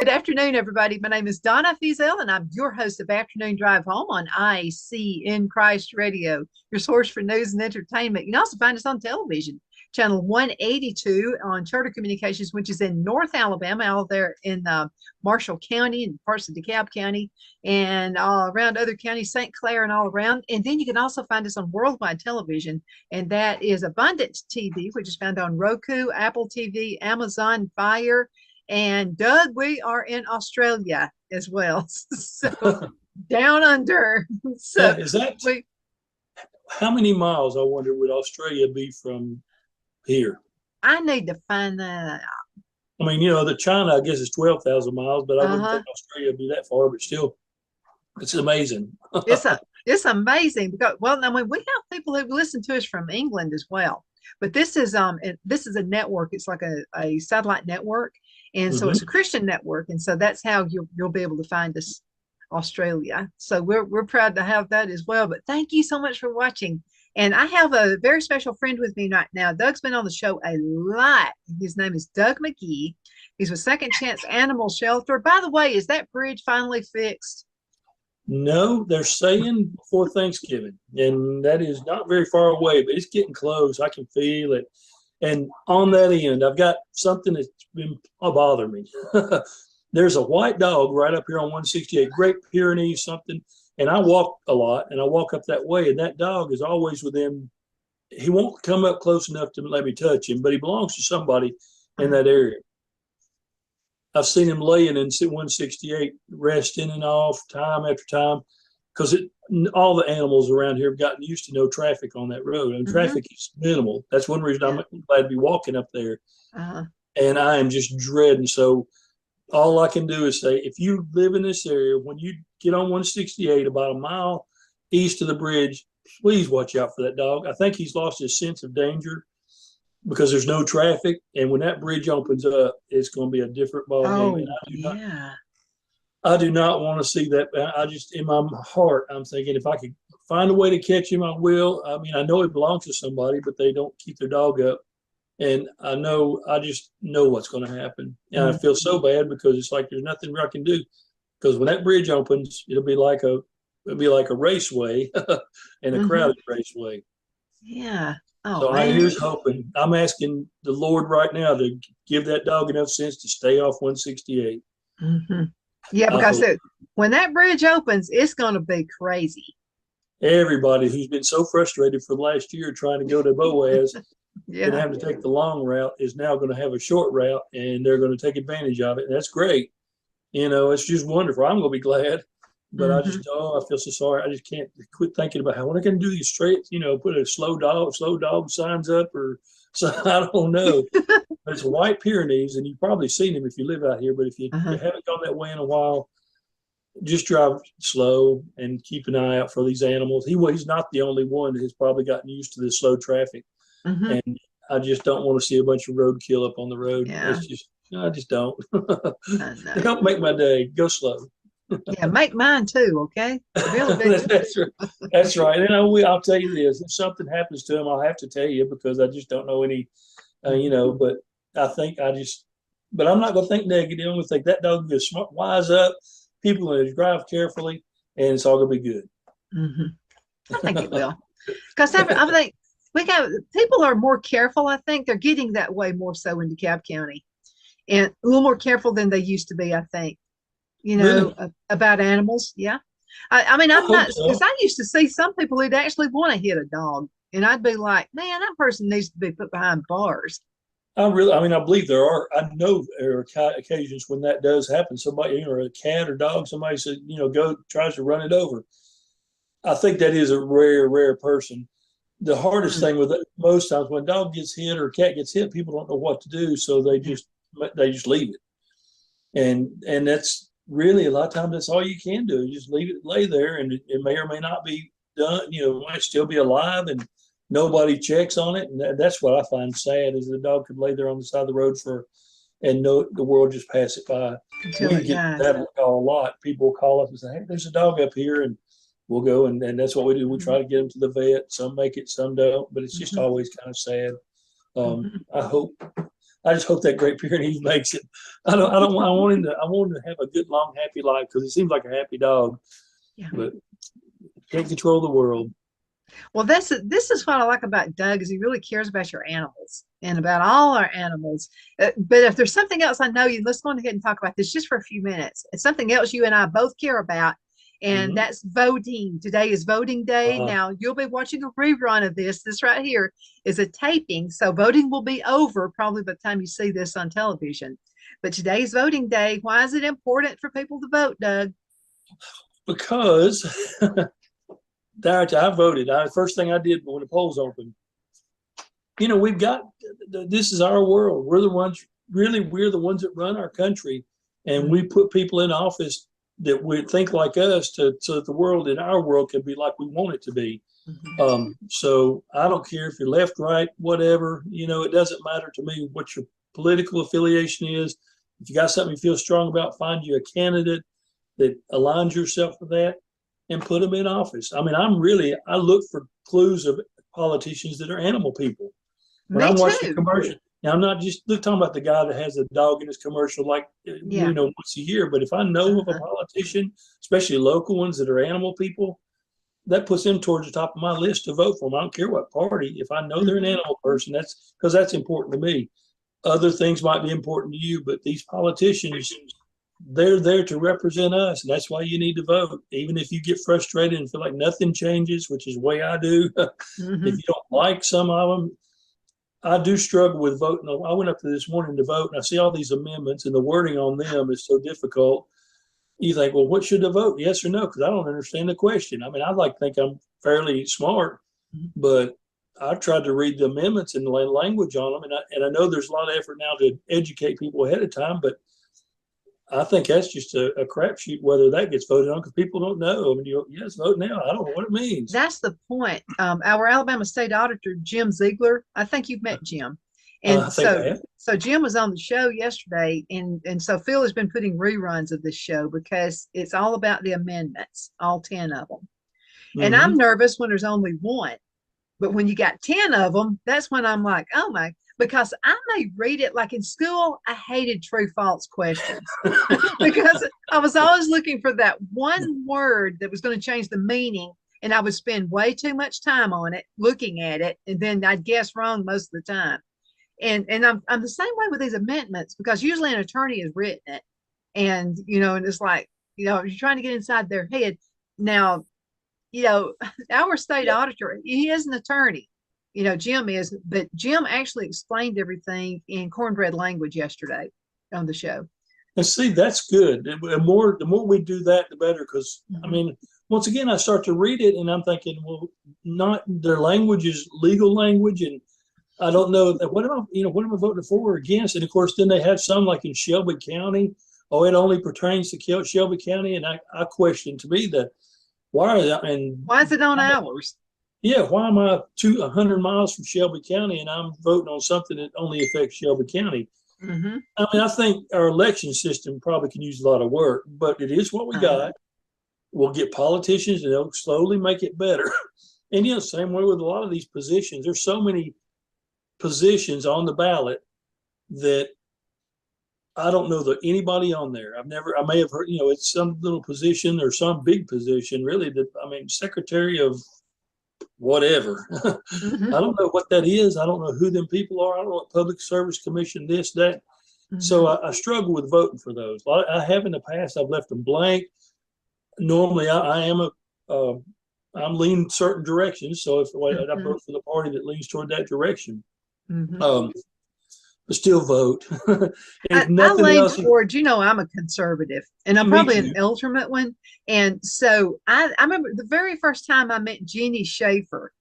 afternoon, everybody. My name is Donna Fiesel, and I'm your host of Afternoon Drive Home on IC in Christ Radio, your source for news and entertainment. You can also find us on television, channel 182 on Charter Communications, which is in North Alabama, out there in Marshall County and parts of DeKalb County, and around other counties, St. Clair and all around. And then you can also find us on worldwide television, and that is Abundant TV, which is found on Roku, Apple TV, Amazon Fire. And Doug, we are in Australia as well. So down under. So Is that we, how many miles, I wonder, would Australia be from here? I need to find that out. I mean, the China, I guess, is 12,000 miles, but I wouldn't Uh-huh. think Australia would be that far, but still, it's amazing. It's amazing because, well, I mean, we have people who listen to us from England as well. But this is a network. It's like a satellite network, and so it's a Hmm. Christian network, and so that's how you'll be able to find us, Australia. So we're proud to have that as well. But thank you so much for watching. And I have a very special friend with me right now. Doug's been on the show a lot. His name is Doug McGee. He's with Second Chance Animal Shelter. By the way, is that bridge finally fixed? No, they're saying before Thanksgiving, and that is not very far away, but it's getting close. I can feel it. And on that end, I've got something that's been bothering me. There's a white dog right up here on 168, Great Pyrenees something. And I walk a lot, and I walk up that way, and that dog is always within. He won't come up close enough to let me touch him, but he belongs to somebody in that area. I've seen him laying in 168, resting and off time after time, because all the animals around here have gotten used to no traffic on that road, and Mm-hmm. traffic is minimal. That's one reason Yeah. I'm glad to be walking up there, Uh-huh. and I am just dreading. So all I can do is say, if you live in this area, when you get on 168, about a mile east of the bridge, please watch out for that dog. I think he's lost his sense of danger because there's no traffic, and when that bridge opens up, it's going to be a different ball game. And Oh, yeah. I do not want to see that. I just, in my heart, I'm thinking if I could find a way to catch him, I will. I mean, I know it belongs to somebody, but they don't keep their dog up. And I just know what's going to happen. And I feel so bad because it's like there's nothing I can do. Because when that bridge opens, it'll be like a raceway and a Mm-hmm. crowded raceway. Yeah. Oh, So man. here's hoping. I'm asking the Lord right now to give that dog enough sense to stay off 168. Hmm. Yeah, I because hope when that bridge opens, it's going to be crazy. everybody who's been so frustrated for the last year trying to go to Boaz and Yeah. having to take the long route is now going to have a short route, and they're going to take advantage of it. And that's great. It's just wonderful. I'm going to be glad. But I Hmm. just, I feel so sorry. I just can't quit thinking about how what I can do these straight, put a slow dog signs up or so. I don't know. But it's White Pyrenees, and you've probably seen him if you live out here. But if you Uh-huh. haven't gone that way in a while, just drive slow and keep an eye out for these animals. He's not the only one that has probably gotten used to this slow traffic, Hmm. and I just don't want to see a bunch of roadkill up on the road. Yeah, It's just I just don't. I know. Don't make my day. Go slow. Yeah, make mine too, okay? Really big. That's right. That's right. And I'll tell you this: if something happens to him, I'll have to tell you because I just don't know any. But I think but I'm not going to think negative. I'm going to think that dog is smart, wise up. People are going to drive carefully, and it's all going to be good. Hmm. I think it will. Because I think we got people are more careful. I think they're getting that way more so in DeKalb County and a little more careful than they used to be, I think, Really, about animals. Yeah. I mean, I I'm hope not, because so. I used to see some people who'd actually want to hit a dog. And I'd be like, man, that person needs to be put behind bars. I mean, I believe I know there are occasions when that does happen. Somebody, a cat or dog, somebody says, tries to run it over. I think that is a rare person. The hardest Mm. thing with it, most times when a dog gets hit or a cat gets hit, people don't know what to do, so they just leave it. And that's really a lot of times that's all you can do. You just leave it lay there, and it may or may not be done. It might still be alive, and nobody checks on it. And that's what I find sad is the dog could lay there on the side of the road and no, the world just pass it by. Until We it get dies. that call a lot. People will call up and say, "Hey, there's a dog up here," and we'll go and that's what we do. We try Mhm. to get them to the vet. Some make it, some don't, but it's just Mhm. always kind of sad. Mhm. I hope I just hope that Great Pyrenees makes it. I want him to have a good, long, happy life because he seems like a happy dog, Yeah. but can't control the world. Well, this is what I like about Doug is he really cares about your animals and about all our animals. But if there's something else I know you, let's go ahead and talk about this just for a few minutes. It's something else you and I both care about, and Mm-hmm. that's voting. Today is voting day. Uh, Now you'll be watching a rerun of this. This right here is a taping, so voting will be over probably by the time you see this on television. But today's voting day. Why is it important for people to vote, Doug? because I voted. First thing I did when the polls opened. We've got this is our world. We're the ones, really, we're the ones that run our country, and we put people in office that would think like us so that the world in our world can be like we want it to be. So I don't care if you're left, right, whatever. It doesn't matter to me what your political affiliation is. If you got something you feel strong about, find you a candidate that aligns yourself with that and put them in office. I mean, I look for clues of politicians that are animal people. When Me I'm watching a too. commercial, now I'm not just talking about the guy that has a dog in his commercial like Yeah. once a year, but if I know of a Uh-huh. politician, especially local ones that are animal people, that puts them towards the top of my list to vote for them. I don't care what party. If I know they're an Mhm. animal person, that's because that's important to me. Other things might be important to you, but these politicians, they're there to represent us, and that's why you need to vote. Even if you get frustrated and feel like nothing changes, which is the way I do. If Mhm. you don't like some of them, I do struggle with voting. I went up to this morning to vote, and I see all these amendments, and the wording on them is so difficult. You think, well, what should I vote? Yes or no? Because I don't understand the question. I mean, I like to think I'm fairly smart, but I've tried to read the amendments and the language on them, and I know there's a lot of effort now to educate people ahead of time, but I think that's just a crapshoot whether that gets voted on because people don't know. I mean, yes, vote now. I don't know what it means. That's the point. Our Alabama State Auditor, Jim Ziegler, I think you've met Jim. I And think so I have. so Jim was on the show yesterday, and so Phil has been putting reruns of this show because it's all about the amendments, all 10 of them. And I'm Mm-hmm. nervous when there's only one. But when you got 10 of them, that's when I'm like, oh my, because I may read it like in school, I hated true false questions because I was always looking for that one word that was going to change the meaning. And I would spend way too much time on it, looking at it, and then I'd guess wrong most of the time. And I'm the same way with these amendments because usually an attorney has written it, and and it's like you're trying to get inside their head. Now, you know, our state Yeah. auditor, he is an attorney. Jim is, but Jim actually explained everything in cornbread language yesterday on the show. And see, that's good. The more we do that, the better. Because I Mm-hmm. mean, once again, I start to read it, and I'm thinking, well, not their language is legal language, and I don't know that what am I voting for or against? And of course, then they have some like in Shelby County. Oh, it only pertains to Shelby County, and I question to me that why are that? And Why is it on ours? yeah, why am I 100 miles from Shelby County and I'm voting on something that only affects Shelby County? Mm-hmm. I mean, I think our election system probably can use a lot of work, but it is what we Uh-huh. got. We'll get politicians and they'll slowly make it better. And same way with a lot of these positions. There's so many positions on the ballot that I don't know that anybody on there. I may have heard, it's some little position or some big position, really. That I mean, Secretary of whatever. I Mm-hmm. don't know what that is. I don't know who them people are. I don't know what Public Service Commission, this, that. So Mm-hmm. I struggle with voting for those. I have in the past. I've left them blank. Normally, I am uh, I'm leaning certain directions. So if I Mm-hmm. vote for the party that leans toward that direction, Mm-hmm. um, but still vote. And if I nothing lean else, towards, I'm a conservative and I'm me probably an too. ultimate one. And so I remember the very first time I met Jeannie Schaefer.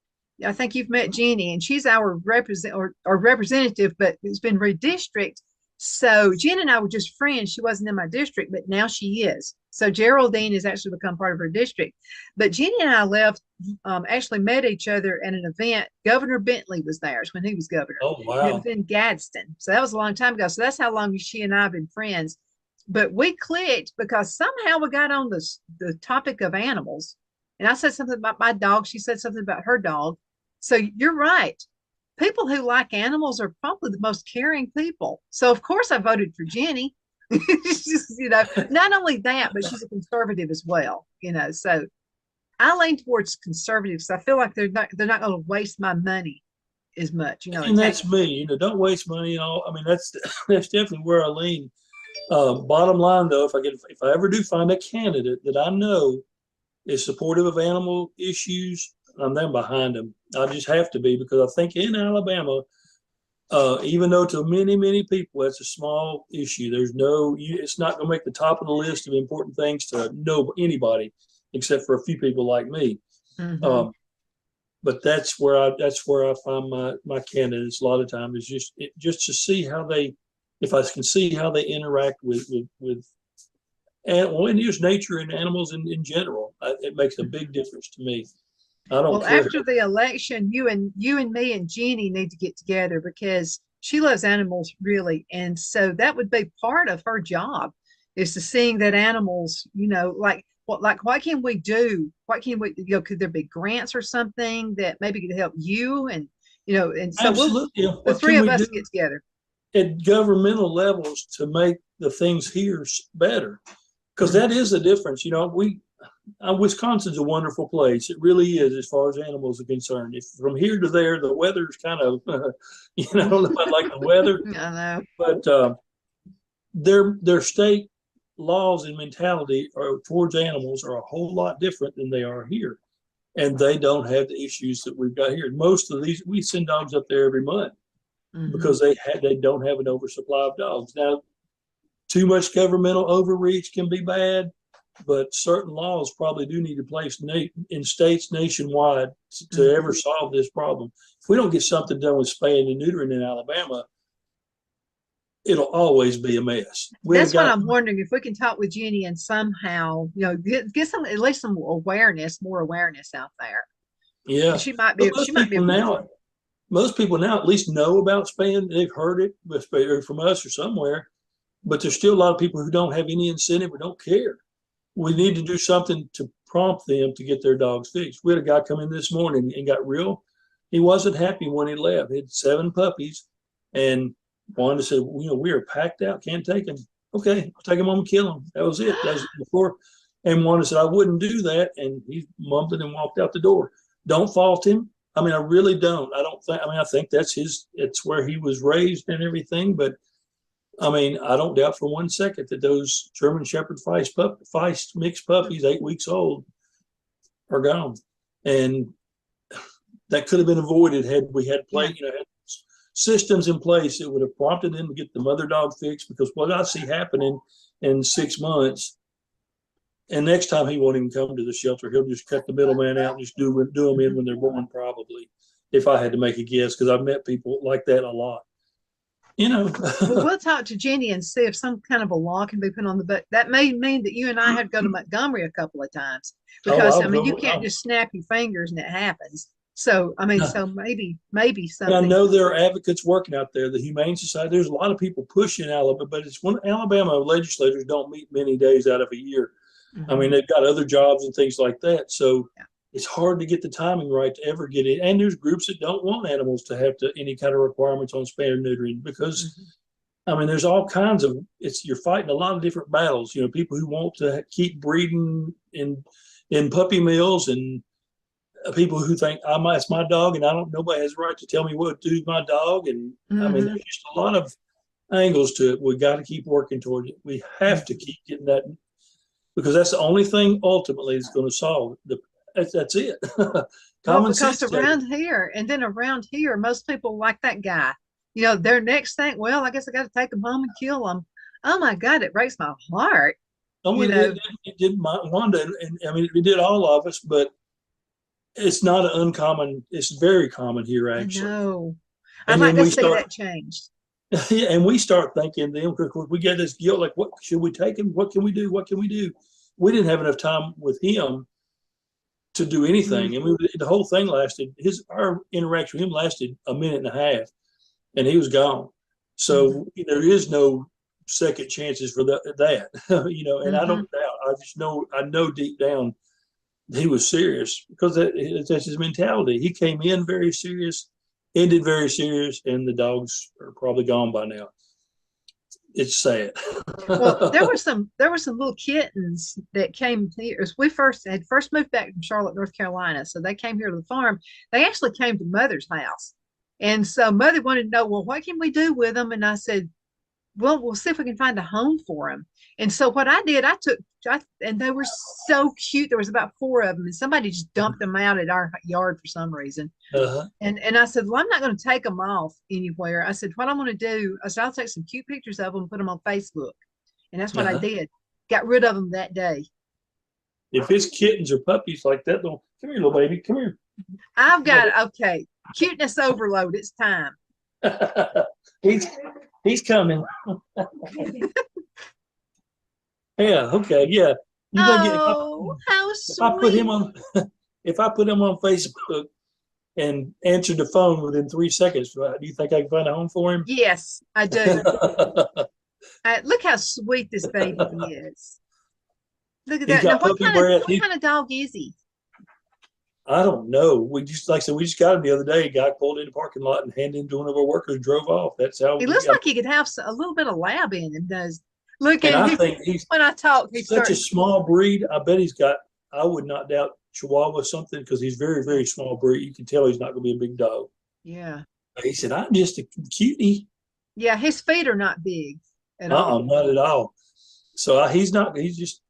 I think you've met Jeannie, and she's our or representative, but it's been redistricted. So Jen and I were just friends. She wasn't in my district, but now she is. So Geraldine has actually become part of her district. But Jeannie and I actually met each other at an event. Governor Bentley was there when he was governor, Oh and it was wow. in Gadsden. So that was a long time ago. So that's how long she and I have been friends. But we clicked because somehow we got on the topic of animals. And I said something about my dog. She said something about her dog. So you're right. people who like animals are probably the most caring people. So of course I voted for Jenny. She's, not only that, but she's a conservative as well. So I lean towards conservatives. I feel like they're not going to waste my money as much. And that's me. Don't waste money and all. I mean, that's that's definitely where I lean. Bottom line, though, if I ever do find a candidate that I know is supportive of animal issues, I'm then behind them. I just have to be, because I think in Alabama, even though to many, many people that's a small issue, it's not going to make the top of the list of important things to anybody, except for a few people like me. Mm-hmm. But that's where I find my candidates a lot of times, is just to see if I can see how they interact with and just nature and animals in general. It makes a big difference to me. I don't Well, care. after the election, you and me and Jeannie need to get together, because she loves animals really, and so that would be part of her job, is to seeing that animals, what can we do? What can we, could there be grants or something that maybe could help you? And so Absolutely. the What three can of we us do get together. at governmental levels to make the things here better? Because that is the difference. Wisconsin's a wonderful place. It really is, as far as animals are concerned. If from here to there, the weather's kind of, I don't know if I like the weather, I know. but their state laws and mentality towards animals are a whole lot different than they are here, and they don't have the issues that we've got here. Most of these, we send dogs up there every month because they don't have an oversupply of dogs. Now, too much governmental overreach can be bad, but certain laws probably do need to place in states nationwide to ever solve this problem. If we don't get something done with spaying and neutering in Alabama, it'll always be a mess. That's what I'm wondering, if we can talk with Jenny and somehow, get some, at least some more awareness out there. Yeah, And she might but be able to. most people now at least know about spaying. They've heard it from us or somewhere, but there's still a lot of people who don't have any incentive or don't care. We need to do something to prompt them to get their dogs fixed. We had a guy come in this morning and he wasn't happy when he left. He had 7 puppies, and Wanda said, we are packed out, can't take them. Okay, I'll take them home and kill them. That was it. That was before. And Wanda said, I wouldn't do that. And he mumbled and walked out the door. Don't fault him. I mean, I really don't. I think it's where he was raised and everything. But I mean, I don't doubt for one second that those German Shepherd Feist mixed puppies, 8 weeks old, are gone. And that could have been avoided had we had systems in place that would have prompted them to get the mother dog fixed. Because what I see happening in 6 months, and next time he won't even come to the shelter, he'll just cut the middleman out and just do them in when they're born, probably, if I had to make a guess, because I've met people like that a lot. Well, we'll talk to Jenny and see if some kind of a law can be put on the book. That may mean that you and I have to go to Montgomery a couple of times, because you can't just snap your fingers and it happens. So so maybe something. And I know there are advocates working out there, the Humane Society. There's a lot of people pushing Alabama, but it's when Alabama legislators don't meet many days out of a year. I mean, they've got other jobs and things like that, so it's hard to get the timing right to ever get it. And there's groups that don't want animals to have any kind of requirements on spay or neutering, because there's all kinds of, you're fighting a lot of different battles. People who want to keep breeding in puppy mills, and people who think it's my dog and nobody has a right to tell me what to do with my dog. And there's just a lot of angles to it. We got to keep working towards it. We have to keep getting that, because that's the only thing ultimately that's going to solve it. That's it. Common sense. Around here, most people like that guy. Their next thing, well, I guess I got to take them home and kill them. Oh my God, it breaks my heart. It did Wanda, and it did all of us, but it's not an uncommon. It's very common here, actually. I know. I'd like to see that changed. Yeah, and we start thinking then, we get this guilt, like, what should we take him? What can we do? What can we do? We didn't have enough time with him to do anything. And the whole thing lasted, our interaction with him lasted a minute and a half, and he was gone. So there is no second chances for that. And I don't doubt. I know deep down he was serious, because that's his mentality. He came in very serious ended very serious, and the dogs are probably gone by now. It's sad. Well, there were some little kittens that came here as we first moved back from Charlotte, North Carolina. So they came here to the farm. They actually came to Mother's house. And so Mother wanted to know, well, what can we do with them? And I said, well, we'll see if we can find a home for them. And so what I did, and they were so cute. There was about four of them, and somebody just dumped them out at our yard for some reason. Uh-huh. And I said, well, I'm not going to take them off anywhere. I said, what I'm going to do, I said, I'll take some cute pictures of them and put them on Facebook. And that's what I did. Got rid of them that day. If it's kittens or puppies like that, don't come here, little baby. Come here. I've got, okay, cuteness overload. It's time. He's coming. Yeah, okay, yeah. You gonna get how sweet. If I put him on Facebook and answered the phone within 3 seconds, do you think I can find a home for him? Yes, I do. Look how sweet this baby is. Look at that. Now, what kind of dog is he? I don't know. We just, like I said, we just got him the other day. A guy pulled in the parking lot and handed him to one of our workers and drove off. That's how he looks like he could have a little bit of lab in him, does. Look at him. When I talk, he's such a small breed. I bet he's got, I would not doubt Chihuahua something, because he's very, very small breed. You can tell he's not going to be a big dog. Yeah. He said, I'm just a cutie. Yeah, his feet are not big at all. Not at all. So he's just,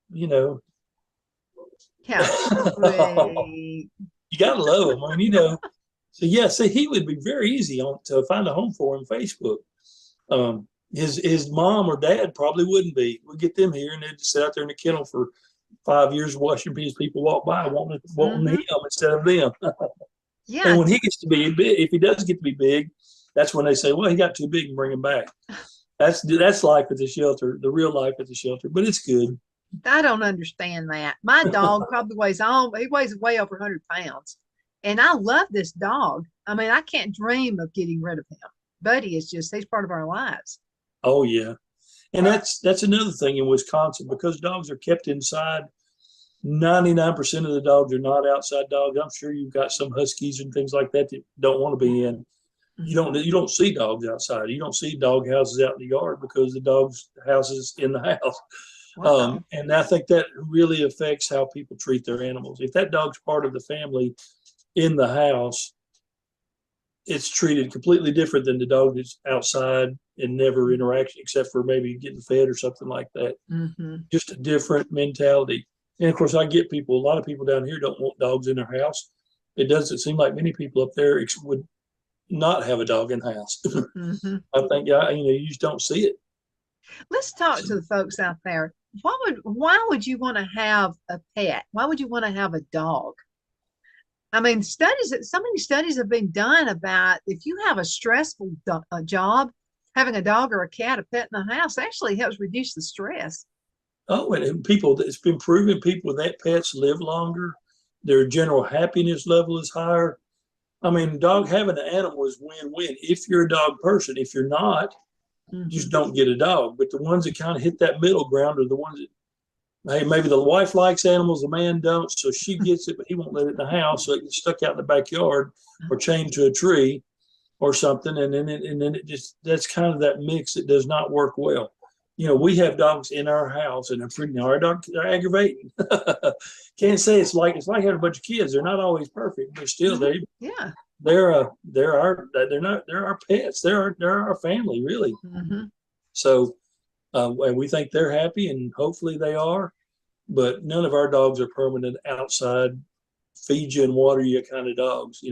How sweet. You got to love him. I mean, So yeah, so he would be very easy to find a home for him Facebook. His mom or dad probably wouldn't be. We get them here and they'd just sit out there in the kennel for 5 years watching these people walk by wanting him instead of them. Yeah. And when he gets to be big, if he does get to be big, that's when they say, well, he got too big and bring him back. That's life at the shelter, the real life at the shelter, but it's good. I don't understand that. My dog probably weighs way over 100 pounds. And I love this dog. I mean, I can't dream of getting rid of him. Buddy is just, he's part of our lives. Oh, yeah. And that's another thing in Wisconsin, because dogs are kept inside. 99% of the dogs are not outside dogs. I'm sure you've got some huskies and things like that don't want to be in. You don't see dogs outside. You don't see dog houses out in the yard because the dog's houses in the house. Wow. And I think that really affects how people treat their animals. If that dog's part of the family in the house, it's treated completely different than the dog that's outside and never interaction except for maybe getting fed or something like that. Mm-hmm. Just a different mentality. And of course, I get a lot of people down here don't want dogs in their house. It doesn't seem like many people up there would not have a dog in the house. Mm-hmm. I think, you just don't see it. Let's talk to the folks out there. Why would you want to have a pet? Why would you want to have a dog? I mean, so many studies have been done about if you have a stressful job, having a dog or a cat, a pet in the house actually helps reduce the stress. Oh, and it's been proven people with that pets live longer. Their general happiness level is higher. I mean, having an animal is win-win. If you're a dog person, if you're not, just don't get a dog. But the ones that kind of hit that middle ground are the ones that, hey, maybe the wife likes animals, the man don't, so she gets it, but he won't let it in the house, so it gets stuck out in the backyard or chained to a tree or something, and then that's kind of that mix that does not work well. We have dogs in our house, and our dogs are aggravating. Can't say it's like having a bunch of kids. They're not always perfect, but still they're our pets. They're our family, really. Mm-hmm. So, and we think they're happy, and hopefully they are. But none of our dogs are permanent outside, feed you and water you kind of dogs.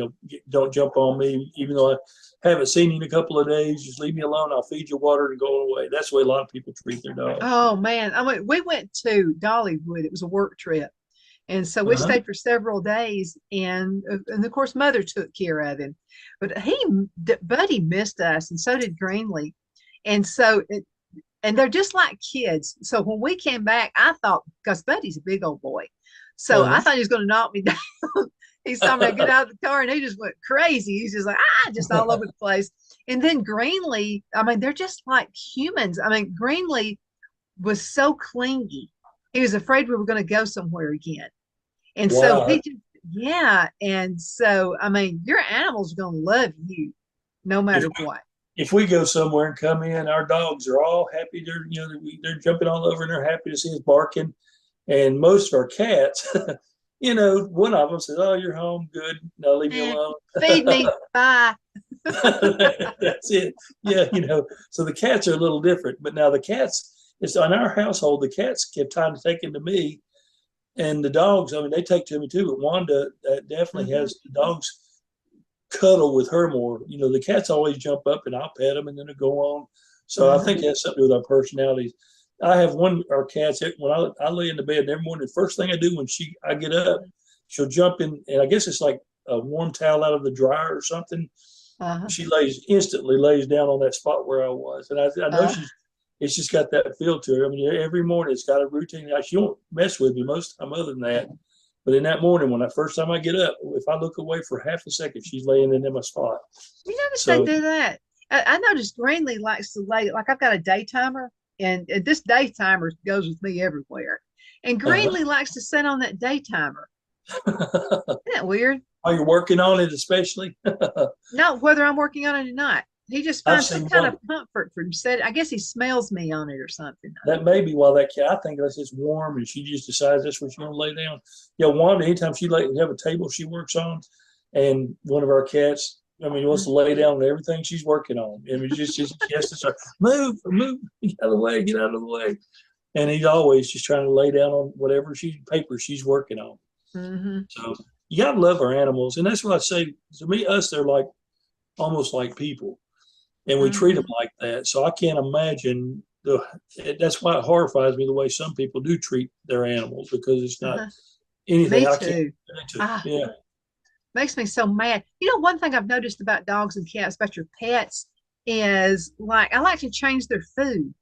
Don't jump on me, even though I haven't seen you in a couple of days. Just leave me alone. I'll feed you water and go away. That's the way a lot of people treat their dogs. Oh man, we went to Dollywood. It was a work trip. And so we stayed for several days, and of course, Mother took care of him. But Buddy missed us, and so did Greenlee. And so, and they're just like kids. So when we came back, I thought, because Buddy's a big old boy, so I thought he was going to knock me down. He saw me get out of the car, and he just went crazy. He's just like, just all over the place. And then Greenlee, I mean, they're just like humans. I mean, Greenlee was so clingy. He was afraid we were going to go somewhere again. And so and so, I mean, your animal's going to love you. no If matter we, what. if we go somewhere and come in, our dogs are all happy. They're jumping all over and they're happy to see us barking. And most of our cats, one of them says, "Oh, you're home. Good. No, leave me alone." Feed me. Bye. That's it. Yeah, so the cats are a little different. But now the cats, it's on our household, the cats kept trying to take to me. And the dogs, I mean, they take to me too. But Wanda definitely has the dogs cuddle with her more. The cats always jump up and I'll pet them and then they go on. So I think it has something to do with our personalities. I have our cats, when I lay in the bed every morning, the first thing I do when I get up, she'll jump in, and I guess it's like a warm towel out of the dryer or something. She instantly lays down on that spot where I was. And I know it's just got that feel to her. I mean, every morning it's got a routine. She won't mess with me most of the time other than that. But in that morning, first time I get up, if I look away for half a second, she's laying in my spot. You notice they do that. I noticed Greenlee likes to lay, like I've got a day timer, and this day timer goes with me everywhere. And Greenlee likes to sit on that day timer. Isn't that weird? Are you working on it especially? No, whether I'm working on it or not. He just finds some kind of comfort from sitting. I guess he smells me on it or something. That may be why that cat, I think that's just warm and she just decides that's where she's going to lay down. Yeah, Wanda, anytime we have a table she works on, and one of our cats, wants to lay down on everything she's working on. Just she has to start, move, get out of the way. And he's always just trying to lay down on whatever paper she's working on. So you got to love our animals. And that's what I say, to me, they're like, almost like people. And we treat them like that. So I can't imagine that's why it horrifies me the way some people do treat their animals, because it's not anything me I too. can't. Yeah. Makes me so mad. One thing I've noticed about dogs and cats, about your pets, is like I like to change their food,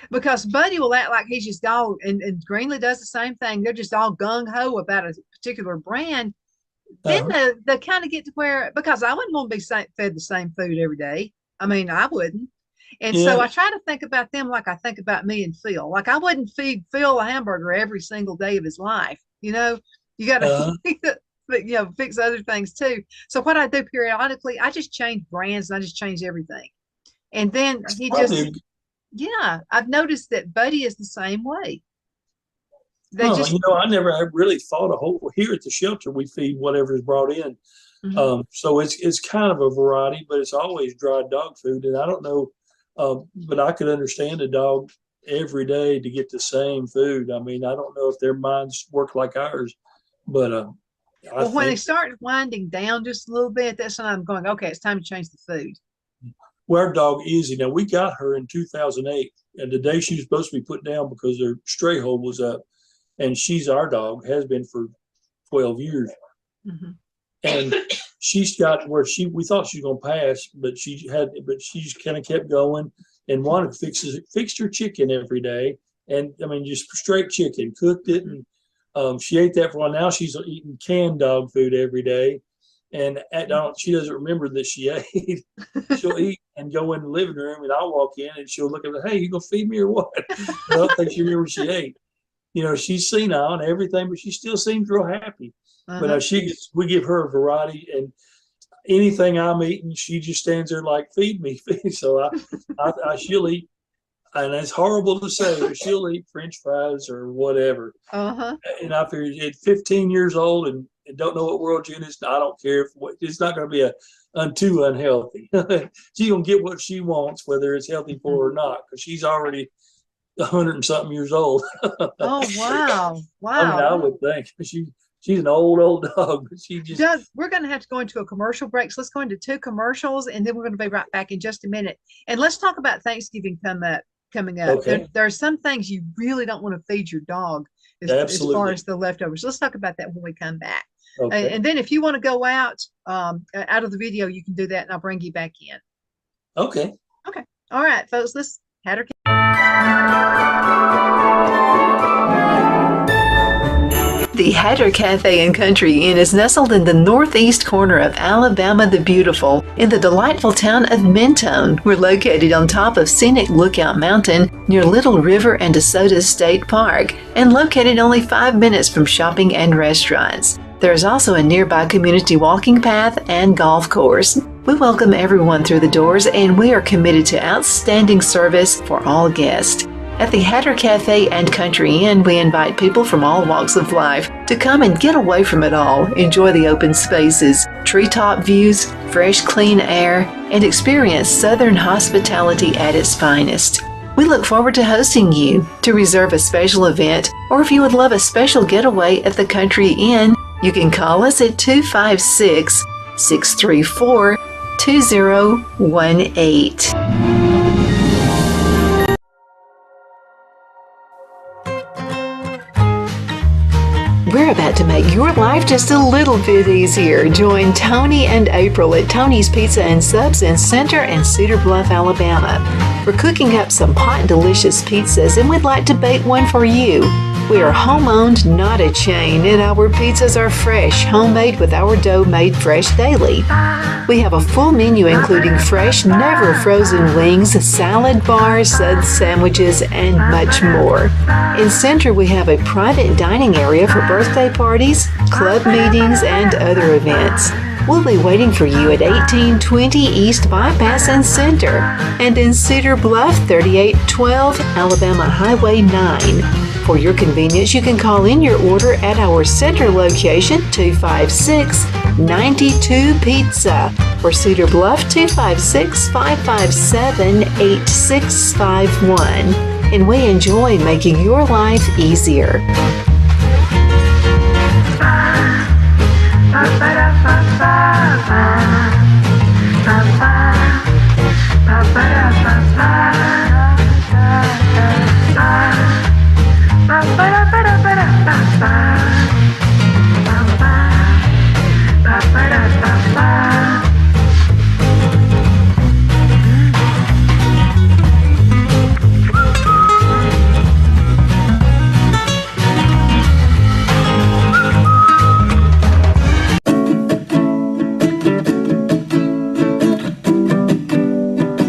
because Buddy will act like he's just all, and Greenlee does the same thing. They're just all gung ho about a particular brand. Then they kind of get to where, because I wouldn't want to be fed the same food every day. I wouldn't. And so I try to think about them like I think about me and Phil. Like I wouldn't feed Phil a hamburger every single day of his life. You got to, fix other things too. So what I do periodically, I just change brands and I just change everything. And then I've noticed that Buddy is the same way. I never really thought here at the shelter, we feed whatever is brought in. So it's kind of a variety, but it's always dry dog food. And I don't know, but I could understand a dog every day to get the same food. I don't know if their minds work like ours, but when they start winding down just a little bit, that's when I'm going, okay, it's time to change the food. Well, our dog Izzy, now we got her in 2008, and the day she was supposed to be put down because her stray hole was up, and she's our dog, has been for 12 years. And she's got where we thought she was going to pass, but she just kind of kept going and fixed her chicken every day. And just straight chicken, cooked it. And she ate that for a while. Now she's eating canned dog food every day. And she doesn't remember that she ate. She'll eat and go in the living room, and I'll walk in and she'll look at me, hey, you going to feed me or what? I don't think she remembers she ate. She's senile and everything, but she still seems real happy. But we give her a variety, and anything I'm eating, she just stands there like, feed me. So she'll eat, and it's horrible to say, but she'll eat French fries or whatever. And I figure at 15 years old and don't know what world you're in, I don't care it's not going to be too unhealthy. She's going to get what she wants, whether it's healthy for her or not, because she's already 100 and something years old. Oh, wow. I would think she's an old dog, but she just. Doug, we're going to have to go into a commercial break. So let's go into 2 commercials, and then we're going to be right back in just a minute. And let's talk about Thanksgiving coming up. Okay. There are some things you really don't want to feed your dog as far as the leftovers. Let's talk about that when we come back. Okay. And then if you want to go out of the video, you can do that, and I'll bring you back in. Okay. All right, folks, let's Hatter. The Hatter Cafe and Country Inn is nestled in the northeast corner of Alabama the Beautiful in the delightful town of Mentone. We're located on top of scenic Lookout Mountain near Little River and DeSoto State Park, and located only 5 minutes from shopping and restaurants. There is also a nearby community walking path and golf course. We welcome everyone through the doors, and we are committed to outstanding service for all guests. At the Hatter Cafe and Country Inn, we invite people from all walks of life to come and get away from it all, enjoy the open spaces, treetop views, fresh, clean air, and experience Southern hospitality at its finest. We look forward to hosting you. To reserve a special event, or if you would love a special getaway at the Country Inn, you can call us at 256-634-2018. We're about to make your life just a little bit easier. Join Tony and April at Tony's Pizza and Subs in Center and Cedar Bluff, Alabama. We're cooking up some hot, delicious pizzas, and we'd like to bake one for you. We are home-owned, not a chain, and our pizzas are fresh, homemade with our dough made fresh daily. We have a full menu including fresh, never frozen wings, salad bars, suds, sandwiches, and much more. In Center, we have a private dining area for birthday parties, club meetings, and other events. We'll be waiting for you at 1820 East Bypass in Center, and in Cedar Bluff, 3812 Alabama Highway 9. For your convenience, you can call in your order at our Center location, 256-92 Pizza, or Cedar Bluff, 256-557-8651. And we enjoy making your life easier.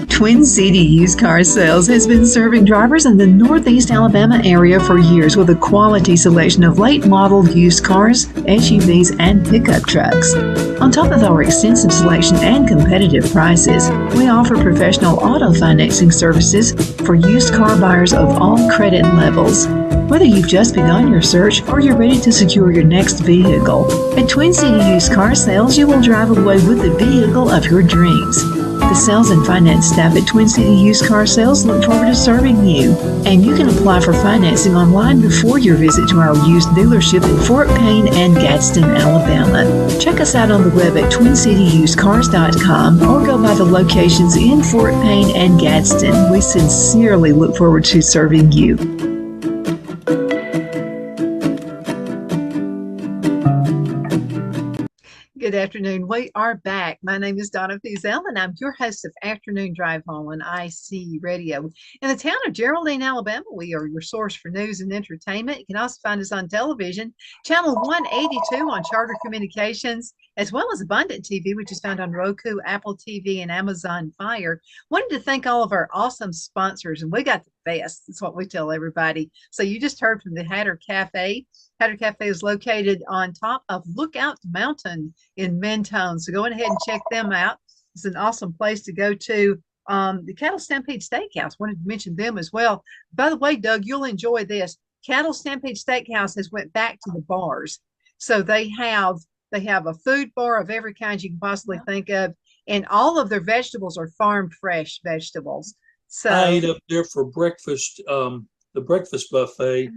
Twin City Used Car Sales has been serving drivers in the Northeast Alabama area for years with a quality selection of late model used cars, SUVs, and pickup trucks. On top of our extensive selection and competitive prices, we offer professional auto financing services for used car buyers of all credit levels. Whether you've just begun your search or you're ready to secure your next vehicle, at Twin City Used Car Sales, you will drive away with the vehicle of your dreams. The sales and finance staff at Twin City Used Car Sales look forward to serving you. And you can apply for financing online before your visit to our used dealership in Fort Payne and Gadsden, Alabama. Check us out on the web at twincityusedcars.com or go by the locations in Fort Payne and Gadsden. We sincerely look forward to serving you. Good afternoon. We are back. My name is Donna Fiesel, and I'm your host of Afternoon Drive Home on IC Radio. In the town of Geraldine, Alabama, we are your source for news and entertainment. You can also find us on television, channel 182 on Charter Communications, as well as Abundant TV, which is found on Roku, Apple TV, and Amazon Fire. Wanted to thank all of our awesome sponsors, and we got the best. That's what we tell everybody. So you just heard from the Hatter Cafe. Hatter Cafe is located on top of Lookout Mountain in Mentone. So go ahead and check them out. It's an awesome place to go to. The Cattle Stampede Steakhouse, wanted to mention them as well. By the way, Doug, you'll enjoy this. Cattle Stampede Steakhouse has went back to the bars. So they have a food bar of every kind you can possibly think of, and all of their vegetables are farm fresh vegetables. So I ate up there for breakfast, the breakfast buffet.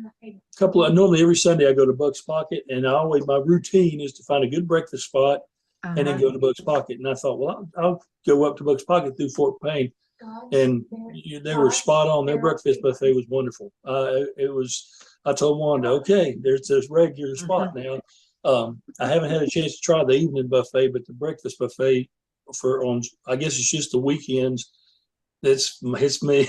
Normally every Sunday I go to Buck's Pocket, and my routine is to find a good breakfast spot and then go to Buck's Pocket. And I thought, well, I'll go up to Buck's Pocket through Fort Payne, and they were spot on. Their breakfast buffet was wonderful. I told Wanda, okay, there's this regular spot now. I haven't had a chance to try the evening buffet, but the breakfast buffet I guess it's just the weekends. It's me.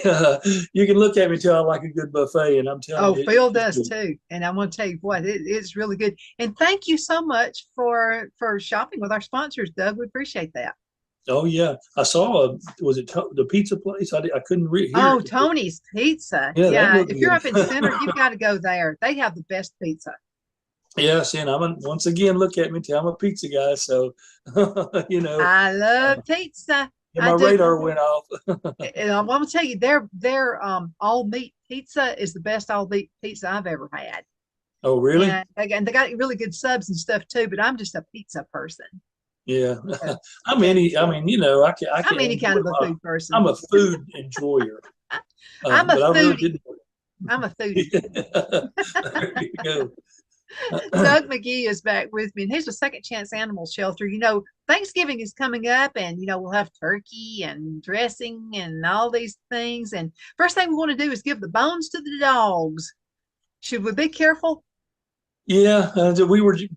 You can look at me tell I like a good buffet, and I'm telling you. Oh, Phil does too. And I'm going to tell you what, it's really good. And thank you so much for shopping with our sponsors, Doug. We appreciate that. Oh yeah, I saw. Was it the pizza place? I couldn't read. Oh, Tony's Pizza. Yeah. If you're up in Center, you've got to go there. They have the best pizza. Yes, and once again, look at me, tell I'm a pizza guy. So, I love pizza. and I my do. radar went off. And I'm going to tell you, their all meat pizza is the best all meat pizza I've ever had. Oh, really? And again, they got really good subs and stuff too. But I'm just a pizza person. Yeah. Uh, I'm and I mean, I I'm can any kind enjoy of a food person. I'm a food enjoyer. I'm a But I really foodie. didn't. I'm a foodie. There you go. Doug McGee is back with me, and he's a second chance animal shelter. Thanksgiving is coming up, and we'll have turkey and dressing and all these things. And first thing we want to do is give the bones to the dogs. Should we be careful? Yeah,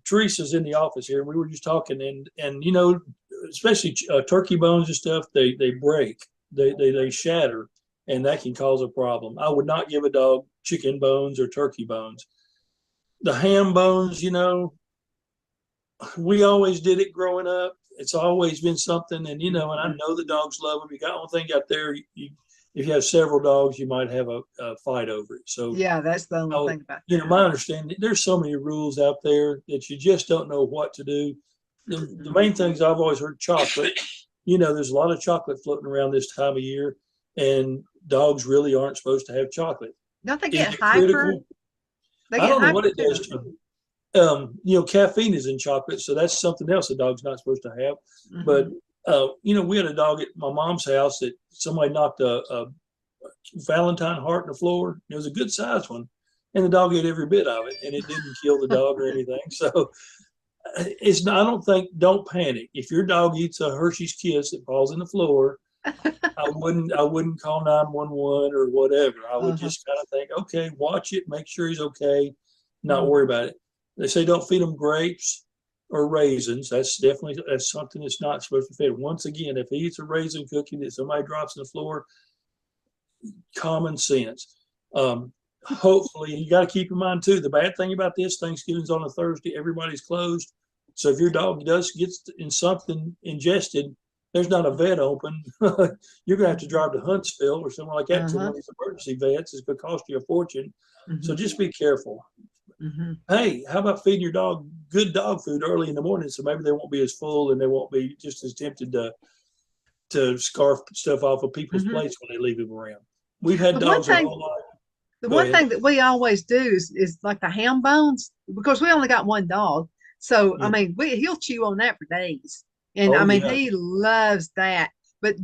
Teresa's in the office here. We were just talking, and especially turkey bones and stuff, they break, they shatter, and that can cause a problem. I would not give a dog chicken bones or turkey bones. The ham bones, we always did it growing up. It's always been something, and I know the dogs love them. You got one thing out there. If you have several dogs, you might have a fight over it. So, Yeah, that's the only thing about that. my understanding, there's so many rules out there that you just don't know what to do. The main things I've always heard, chocolate. There's a lot of chocolate floating around this time of year, and dogs really aren't supposed to have chocolate. Don't they Is get it hyper? critical? They I get don't know what hyper it too. does to them. Caffeine is in chocolate, so that's something else a dog's not supposed to have. But Mm-hmm. we had a dog at my mom's house that somebody knocked a Valentine heart on the floor. It was a good sized one, and the dog ate every bit of it, and it didn't kill the dog or anything. So it's not. I don't think. Don't panic. If your dog eats a Hershey's Kiss that falls in the floor, I wouldn't call 911 or whatever. I would Uh-huh. just kind of think, okay, watch it, make sure he's okay, not Mm-hmm. worry about it. They say don't feed them grapes or raisins. That's something that's not supposed to feed. Once again, if he eats a raisin cookie that somebody drops on the floor, common sense. Hopefully, you got to keep in mind too. The bad thing about this, Thanksgiving's on a Thursday, everybody's closed. So if your dog does gets in something ingested, there's not a vet open. You're gonna have to drive to Huntsville or somewhere like that to one Uh-huh. of these emergency vets. It's gonna cost you a fortune. Mm-hmm. So just be careful. Mm-hmm. Hey, how about feeding your dog good dog food early in the morning so maybe they won't be as full and they won't be just as tempted to scarf stuff off of people's Mm-hmm. plates when they leave them around. We've had The one dogs our thing whole life. the Go one ahead. thing that we always do is like the ham bones because we only got one dog. So I Yeah. mean, he'll chew on that for days, and I Oh mean yeah. he loves that. But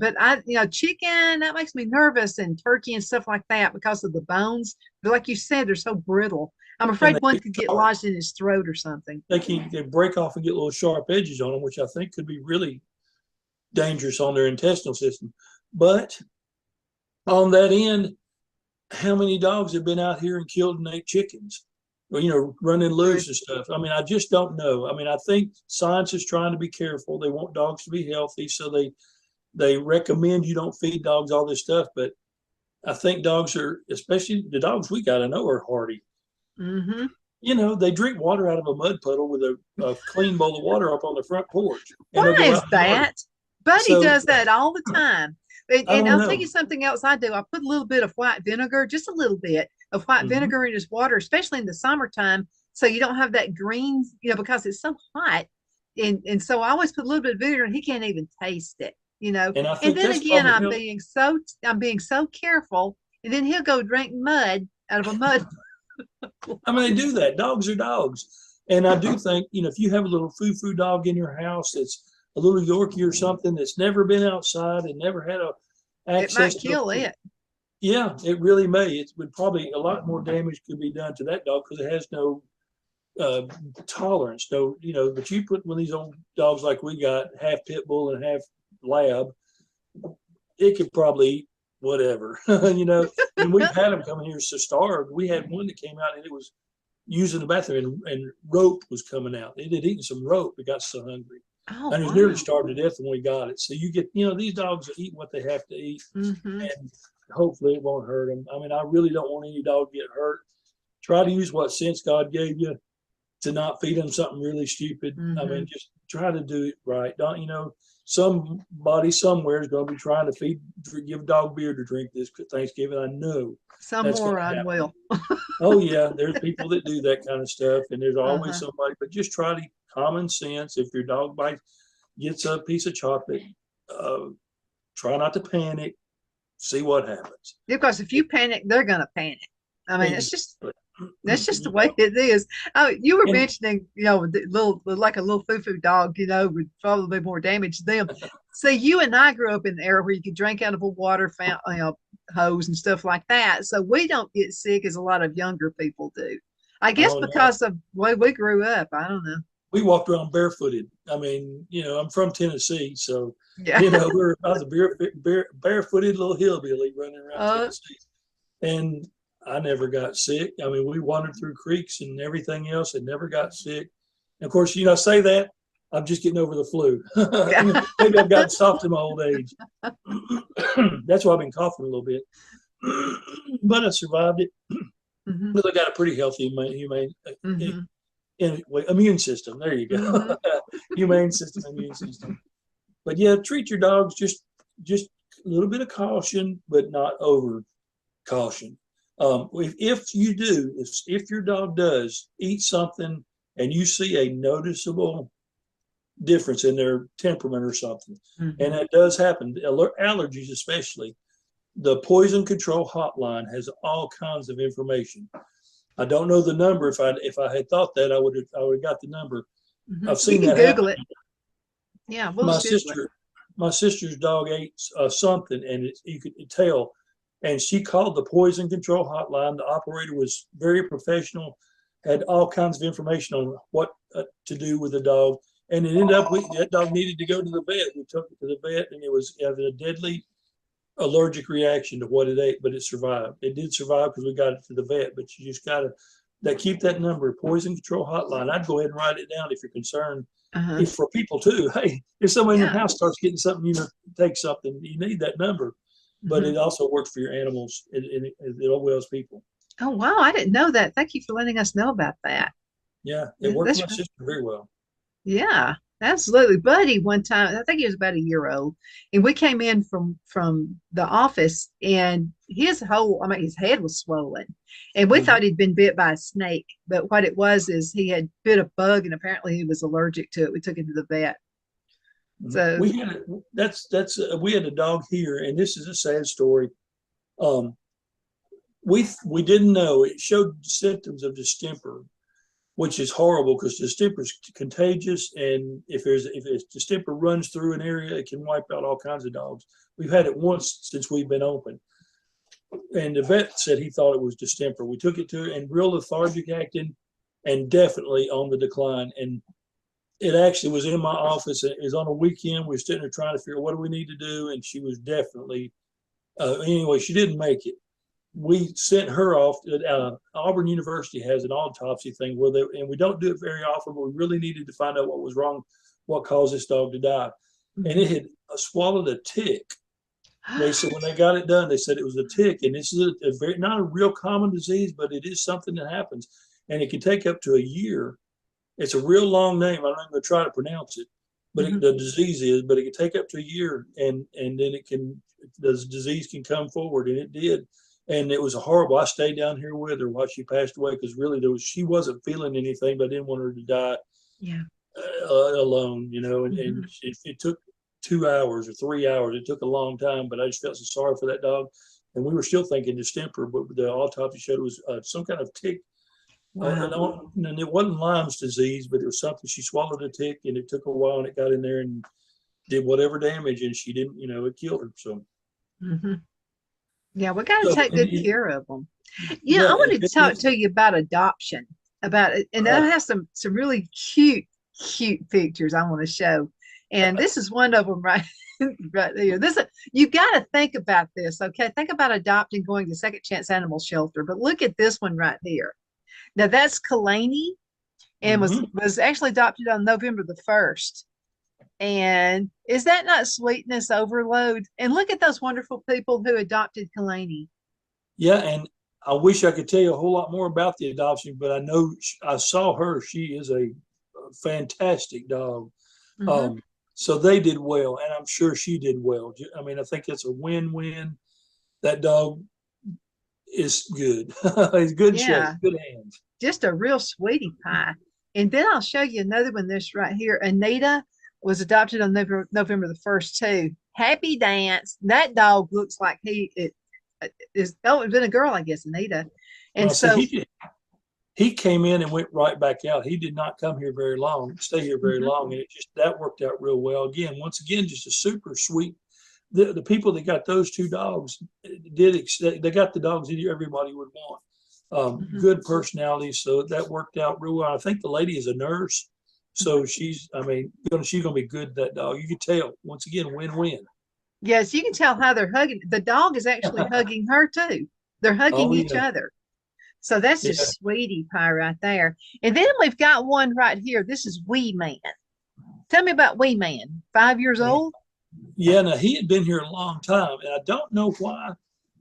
chicken that makes me nervous, and turkey and stuff like that because of the bones. But like you said, they're so brittle. I'm And afraid one could get lodged in his throat or something. they break off and get little sharp edges on them, which I think could be really dangerous on their intestinal system. But on that end, how many dogs have been out here and killed and ate chickens? Or, running True. loose and stuff. I mean, I just don't know. I mean, I think science is trying to be careful. They want dogs to be healthy, so they recommend you don't feed dogs all this stuff. But I think dogs are, especially the dogs we got to know, are hardy. Mm-hmm. They drink water out of a mud puddle with a clean bowl of water up on the front porch, and they'll Why go out is in the yard. that? Buddy So does that all the time. And, I and don't I'll tell know. you something else I do. I put a little bit of white vinegar, just a little bit of white Mm-hmm. vinegar in his water, especially in the summertime, so you don't have that green, because it's so hot. And so I always put a little bit of vinegar and he can't even taste it. And I And think then that's again, probably him. I'm being so careful. And then he'll go drink mud out of a mud. I mean, they do that. Dogs are dogs. And I do think, if you have a little foo-foo dog in your house that's a little Yorkie or something that's never been outside and never had It access might to kill it. yeah, it really may. It would probably, a lot more damage could be done to that dog because it has no uh, tolerance. No, but you put one of these old dogs like we got, half pit bull and half lab, it could probably eat whatever, And we've had them come here so starved. We had one that came out and it was using the bathroom and rope was coming out. It had eaten some rope. It got so hungry. Oh, And it was nearly wow. starved to death when we got it. So you get, these dogs eat what they have to eat, Mm-hmm. and hopefully it won't hurt them. I mean, I really don't want any dog to get hurt. Try to use what sense God gave you to not feed them something really stupid. I Mm-hmm. mean, just try to do it right. Don't, somebody somewhere is going to be trying to give dog beer to drink this Thanksgiving. I know Some that's going to moron happen. will. Oh yeah, there's people that do that kind of stuff, and there's always Uh-huh. somebody. But just try to common sense. If your dog gets a piece of chocolate, uh, try not to panic. See what happens. Because if you panic, they're gonna panic. I mean, it's just Exactly. that's just the way it is. Oh, you were And mentioning, the little like a little foo-foo dog, would probably more damage them. So you and I grew up in an era where you could drink out of a water fountain, hose and stuff like that. So we don't get sick as a lot of younger people do. I guess oh no, because of the way we grew up. I don't know. we walked around barefooted. I mean, I'm from Tennessee, so Yeah. I was a barefooted little hillbilly running around Uh, Tennessee, and I never got sick. I mean, we wandered through creeks and everything else, and never got sick. And of course, I say that I'm just getting over the flu. yeah. Maybe I've gotten soft in my old age. That's why I've been coughing a little bit, but I survived it. Hmm. But I got a pretty healthy, humane Hmm. immune system. There you Hmm. go. Humane system, immune system. But yeah, treat your dogs just a little bit of caution, but not over caution. If your dog does eat something and you see a noticeable difference in their temperament or something, and Hmm. that does happen, allergies especially, the poison control hotline has all kinds of information. I don't know the number. If I had thought that, I would have got the number. Hmm. I've You seen can that Google happen. it. Yeah, we'll My just Google it. sister, my sister's dog ate something, and you could tell. And she called the poison control hotline. The operator was very professional, had all kinds of information on what to do with the dog. And it ended up that dog needed to go to the vet. We took it to the vet, and it was having a deadly allergic reaction to what it ate, but it survived. It did survive because we got it to the vet. But you just got to keep that number, poison control hotline. I'd go ahead and write it down if you're concerned. Uh-huh. If for people too, hey, if somebody in the Yeah. house starts getting something, take something, you need that number. But Hmm. it also works for your animals and it well as people. Oh, wow. I didn't know that. Thank you for letting us know about that. Yeah, it worked for That's my sister very well. Yeah, absolutely. Buddy, one time, I think he was about a year old, and we came in from the office, and his head was swollen, and we Mm-hmm. thought he'd been bit by a snake, but what it was is he had bit a bug, and apparently he was allergic to it. We took him to the vet. Mm-hmm. So, We had a dog here, and this is a sad story. Um, we didn't know it showed symptoms of distemper, which is horrible because distemper is contagious, and if distemper runs through an area, it can wipe out all kinds of dogs. We've had it once since we've been open, and the vet said he thought it was distemper. We took it to and real lethargic acting, and definitely on the decline. And it actually was in my office. It was on a weekend. We were sitting there trying to figure out what do we need to do, and she was definitely anyway. She didn't make it. We sent her off. Auburn University has an autopsy thing and we don't do it very often, but we really needed to find out what was wrong, what caused this dog to die. And it had swallowed a tick. They said when they got it done, they said it was a tick, and this is a very not a real common disease, but it is something that happens, and it can take up to a year. It's a real long name. I'm not going to try to pronounce it, but mhm. the disease is. But it can take up to a year, and then the disease can come forward, and it did. And it was horrible. I stayed down here with her while she passed away because really she wasn't feeling anything, but I didn't want her to die Yeah. alone, and Hmm. it took 2 hours or 3 hours. It took a long time, but I just felt so sorry for that dog. And we were still thinking distemper, but the autopsy showed it was some kind of tick. Wow. And it wasn't Lyme's disease, but it was something. She swallowed a tick, and it took a while, and it got in there and did whatever damage, and she didn't, it killed her. So, Hmm. Yeah, we got to so take good care of them. Yeah, I yeah, wanted to talk to you about adoption, about it, and I uh, have some really cute pictures I want to show, and this is one of them right right there. You got to think about this, okay? Think about adopting, going to Second Chance Animal Shelter, but look at this one right here. Now that's Kalani, and was mhm. was actually adopted on November the 1st. And is that not sweetness overload? And look at those wonderful people who adopted Kalani. Yeah, and I wish I could tell you a whole lot more about the adoption, but I know I saw her. She is a fantastic dog. Mm-hmm. Um, so they did well, and I'm sure she did well. I mean, I think it's a win-win. That dog is good. He's good shape, Yeah, good hands. just a real sweetie pie. And then I'll show you another one. This right here, Anita was adopted on November the 1st too. Happy Dance. That dog looks like is. Oh, it's been a girl, I guess, Anita. And Well, see, so, he came in and went right back out. He did not come here very long, stay here very mhm, long, and it just that worked out real well. Again, once again, just a super sweet. The people that got those two dogs they got the dogs that everybody would want. mhm. Good personality, so that worked out real well. I think the lady is a nurse, so she's gonna be good. That dog, you could tell. Once again, win-win. Yes, you can tell how they're hugging. The dog is actually hugging her too. They're hugging Oh each yeah, other. So that's yeah, just sweetie pie right there. And then we've got one right here. This is Wee Man. Tell me about Wee Man. 5 years old? yeah. Now he had been here a long time, and I don't know why.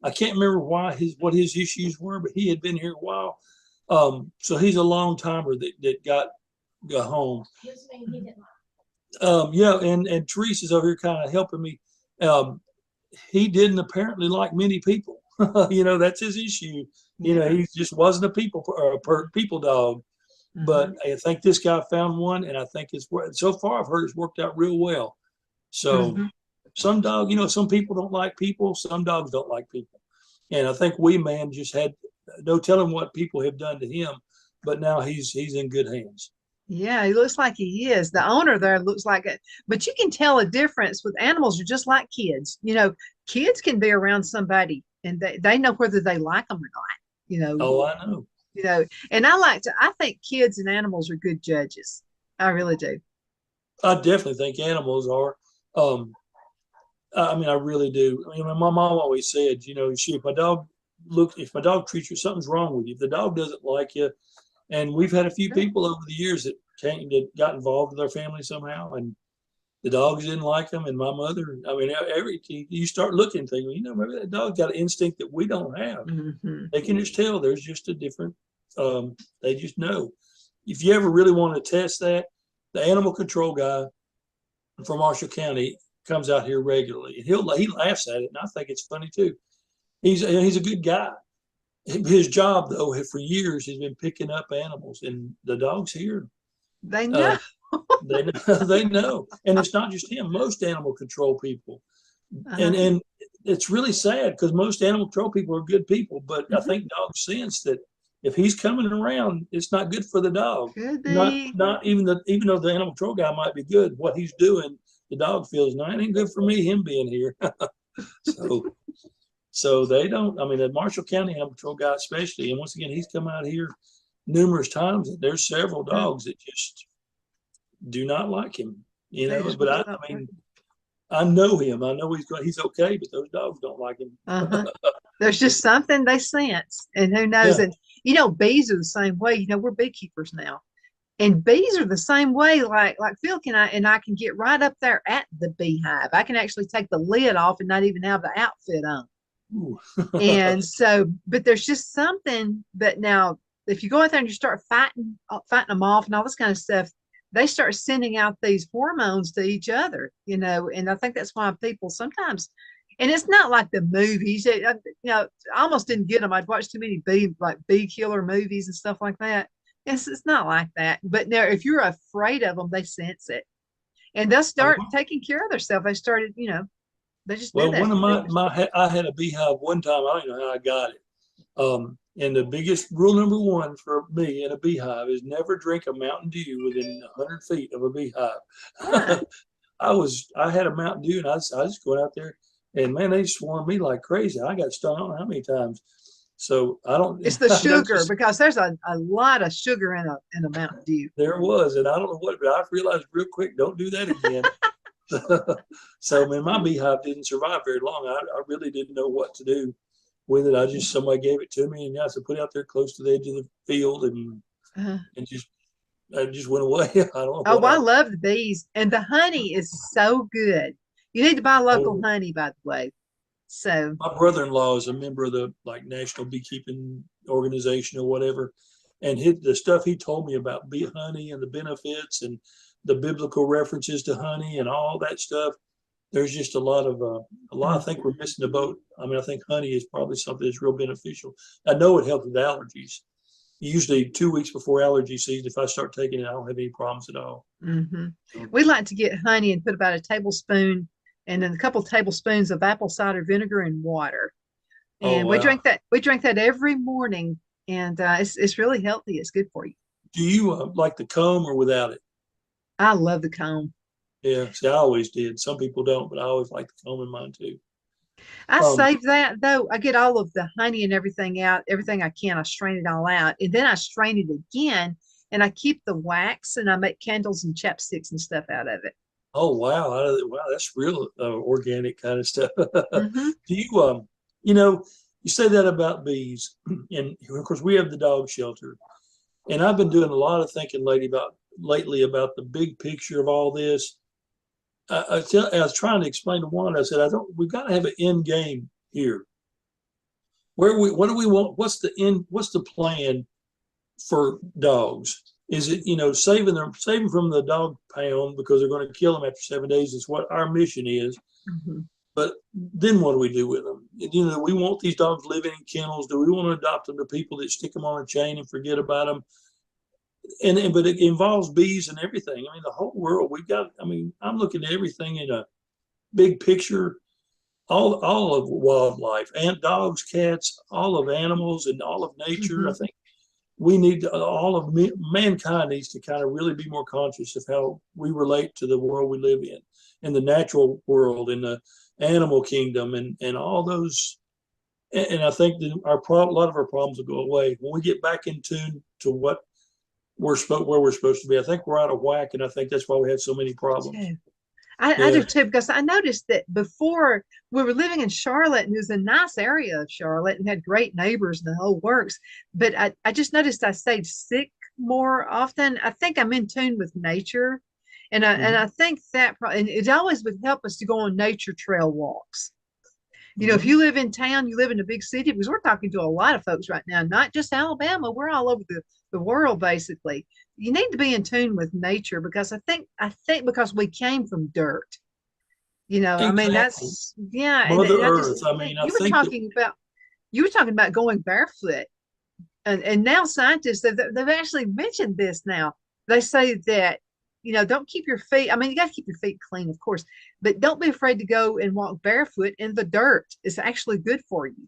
I can't remember why what his issues were, but he had been here a while. So he's a long timer that got home. Yeah, and Teresa's over here kind of helping me. Um, he didn't apparently like many people. That's his issue. Yeah. He just wasn't a people dog. But Hmm. I think this guy found one, and I think so far I've heard it's worked out real well. So Hmm. some people don't like people, some dogs don't like people, and I think Wee Man just had no telling what people have done to him, but now he's in good hands. Yeah, he looks like he is. The owner there looks like it, but you can tell a difference with animals. Are just like kids. Kids can be around somebody and they know whether they like them or not. You know, Oh, I know. you know, and I think kids and animals are good judges. I really do. I definitely think animals are. Um, I mean, I really do. I mean, my mom always said, if my dog treats you, something's wrong with you. If the dog doesn't like you, and we've had a few people over the years that got involved with our family somehow, and the dogs didn't like them. And my mother, I mean, you start looking, thinking, maybe that dog got an instinct that we don't have. Hmm. They can just tell there's just a different. They just know. If you ever really want to test that, the animal control guy from Marshall County comes out here regularly, and he laughs at it, and I think it's funny too. He's a good guy. His job, though, for years has been picking up animals, and the dogs here, They uh, know. they they know, and it's not just him. Most animal control people, and Uh-huh. and it's really sad because most animal control people are good people, but I Hmm. think dogs sense that if he's coming around, it's not good for the dog. Could Not be. not even though the animal control guy might be good, what he's doing, the dog feels no, it ain't good for me. Him being here, so they don't. I mean, the Marshall County Animal Control guy, especially, and once again, he's come out here numerous times. And there's several Mhm. dogs that just do not like him. They just But won't I stop mean, working. I know him. I know he's okay, but those dogs don't like him. Uh-huh. There's just It's something they sense, and who knows? yeah. And bees are the same way. We're beekeepers now, and bees are the same way. Like Phil and I can get right up there at the beehive. I can actually take the lid off and not even have the outfit on. Ooh. And so, but there's just something that now, if you go out there and you start fighting them off and all this kind of stuff, they start sending out these hormones to each other, and I think that's why people sometimes, and it's not like the movies, I almost didn't get them. I'd watched too many bee killer movies and stuff like that. It's not like that. But now, if you're afraid of them, they sense it and they'll start taking care of themselves. They just do Well, that. one of I had a beehive one time. I don't even know how I got it. And the biggest rule number one for me in a beehive is never drink a Mountain Dew within 100 feet of a Huh. beehive. I had a Mountain Dew, and I was going out there, and man, they swarmed me like crazy. I got stung, I don't know how many times. So I don't. It's the That's sugar just because there's a lot of sugar in a Mountain Dew. there was, and I don't know what, but I realized real quick, don't do that again. So, I mean, my beehive didn't survive very long. I really didn't know what to do with it. Somebody gave it to me, and I said, put it out there close to the edge of the field, Uh, and just I just went away. I don't know oh, what I I. love the bees, and the honey is so good. You need to buy local Oh, honey, by the way. So, my brother-in-law is a member of the like National Beekeeping Organization or whatever, and the stuff he told me about bee honey and the benefits and the biblical references to honey and all that stuff. There's just I think we're missing the boat. I mean, I think honey is probably something that's real beneficial. I know it helps with allergies. Usually 2 weeks before allergy season, if I start taking it, I don't have any problems at all. Mm-hmm. So, We like to get honey and put about a tablespoon and then a couple tablespoons of apple cider vinegar and water. oh And we wow. drink that. We drink that every morning, and it's really healthy. It's good for you. Do you like the comb or without it? I love the comb. Yeah, see, I always did. Some people don't, but I always like the comb in mine too. I Um, save that though. I get all of the honey and everything out, everything I can. I strain it all out, and then I strain it again, and I keep the wax, and I make candles and chapsticks and stuff out of it. oh wow, wow, that's real organic kind of stuff. Hmm. Do you you know, you say that about bees, and of course we have the dog shelter, and I've been doing a lot of thinking lately about the big picture of all this. I was trying to explain to one. I said, I don't. We've got to have an end game here. What do we want? What's the end? What's the plan for dogs? Is it saving from the dog pound because they're going to kill them after 7 days? Is what our mission is. Hmm. But then what do we do with them? We want these dogs living in kennels. Do we want to adopt them to people that stick them on a chain and forget about them? But it involves bees and everything. I mean, the whole world. We've got. I mean, I'm looking at everything in a big picture. All of wildlife, and dogs, cats, all of animals, and all of nature. I Hmm. think we need all of mankind needs to kind of really be more conscious of how we relate to the world we live in the natural world, in the animal kingdom, and all those. And I think that a lot of our problems will go away when we get back in tune to what where we're supposed to be. I think we're out of whack, and I think that's why we have so many problems. Too. I Yeah. do too, because I noticed that before we were living in Charlotte, and it was a nice area of Charlotte and had great neighbors and the whole works. But I just noticed I stayed sick more often. I think I'm in tune with nature. And Mm-hmm. I think and it always would help us to go on nature trail walks. If Mm-hmm. you live in town, you live in a big city, because we're talking to a lot of folks right now, not just Alabama, we're all over the world basically. You need to be in tune with nature, because I think because we came from dirt. I mean, Exactly. that's, yeah. And, Mother and I Earth. just I think mean, I think that. you were talking about going barefoot. And now scientists they've actually mentioned this now. They say that, don't keep your feet. I mean, you got to keep your feet clean, of course, but don't be afraid to go and walk barefoot in the dirt. It's actually good for you.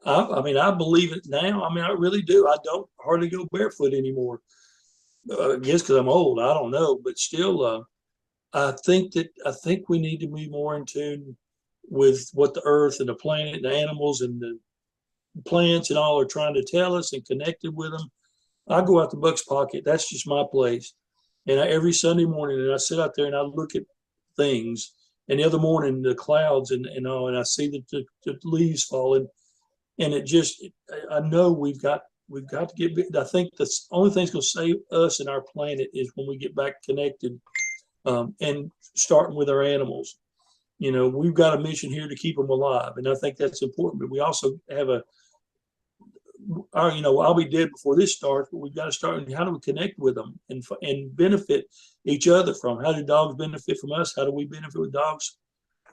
I mean, I believe it now. I mean, I really do. I don't hardly go barefoot anymore. I guess because I'm old. I don't know, but still, I think we need to be more in tune with what the earth and the planet and the animals and the plants and all are trying to tell us, and connected with them. I go out to Buck's Pocket. That's just my place. And every Sunday morning, and I sit out there and I look at things. And the other morning, the clouds and all, and I see the leaves falling, and I know we've got to get. I think the only thing's going to save us and our planet is when we get back connected, and starting with our animals. We've got a mission here to keep them alive, and I think that's important. But we also have I'll be dead before this starts, but we've got to start. How do we connect with them and benefit each other from? How do dogs benefit from us? How do we benefit with dogs?